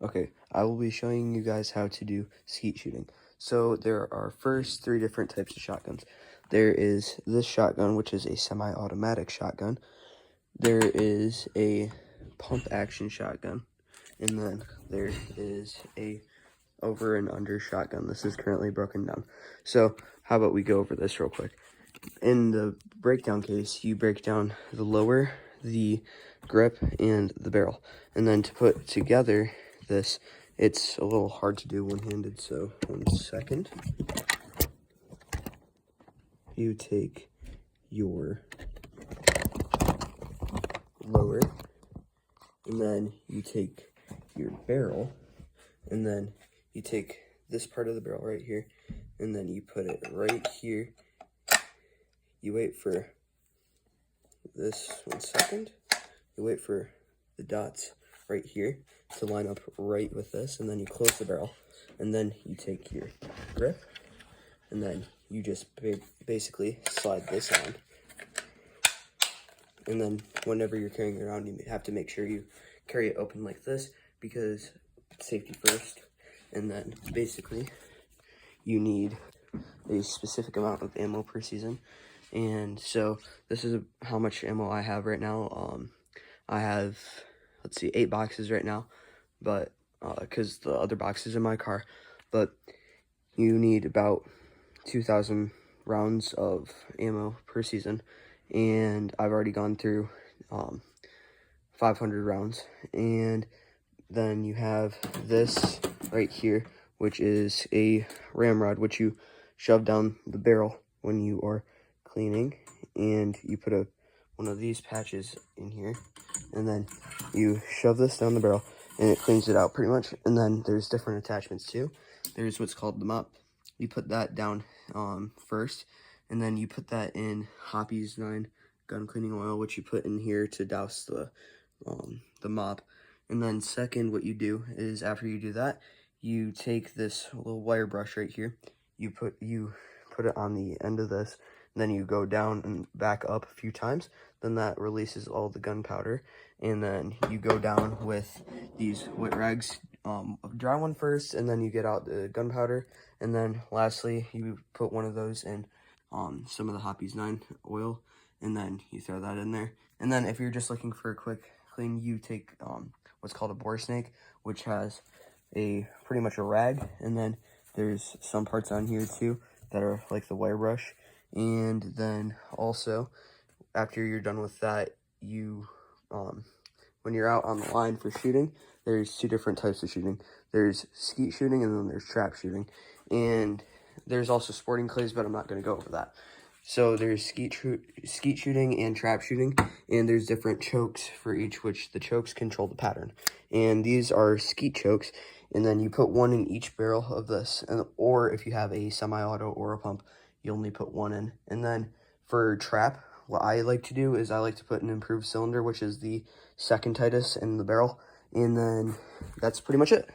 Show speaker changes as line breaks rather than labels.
Okay, I will be showing you guys how to do skeet shooting. So there are first 3 different types of shotguns. There is this shotgun, which is a semi-automatic shotgun. There is a pump action shotgun, and then there is a over and under shotgun. This is currently broken down. So how about we go over this real quick. In the breakdown case, you break down the lower, the grip, and the barrel. And then to put together this, it's a little hard to do one-handed, so 1 second. You take your lower, and then you take your barrel, and then you take this part of the barrel right here, and then you put it right here. You wait for this 1 second. You wait for the dots right here to line up right with this, and then you close the barrel, and then you take your grip, and then you just basically slide this on. And then whenever you're carrying it around, you have to make sure you carry it open like this, because safety first. And then basically you need a specific amount of ammo per season. And so this is how much ammo I have right now. I have, let's see, 8 boxes right now, but because the other box is in my car. But you need about 2,000 rounds of ammo per season, and I've already gone through 500 rounds. And then you have this right here, which is a ramrod, which you shove down the barrel when you are cleaning, and you put one of these patches in here, and then you shove this down the barrel, and it cleans it out pretty much. And then there's different attachments too. There's what's called the mop. You put that down first, and then you put that in Hoppy's 9 gun cleaning oil, which you put in here to douse the mop. And then second, what you do is, after you do that, you take this little wire brush right here, you put it on the end of this, and then you go down and back up a few times. Then that releases all the gunpowder, and then you go down with these wet rags, dry one first, and then you get out the gunpowder, and then lastly you put one of those in some of the Hoppy's 9 oil, and then you throw that in there. And then if you're just looking for a quick clean, you take what's called a bore snake, which has pretty much a rag, and then there's some parts on here too that are like the wire brush. And then also, after you're done with that, you when you're out on the line for shooting, there's 2 different types of shooting. There's skeet shooting, and then there's trap shooting, and there's also sporting clays, but I'm not going to go over that. So there's skeet shooting and trap shooting, and there's different chokes for each, which the chokes control the pattern. And these are skeet chokes, and then you put 1 in each barrel of this, or if you have a semi-auto or a pump, you only put 1 in. And then for trap, what I like to do is I like to put an improved cylinder, which is the second tightest in the barrel, and then that's pretty much it.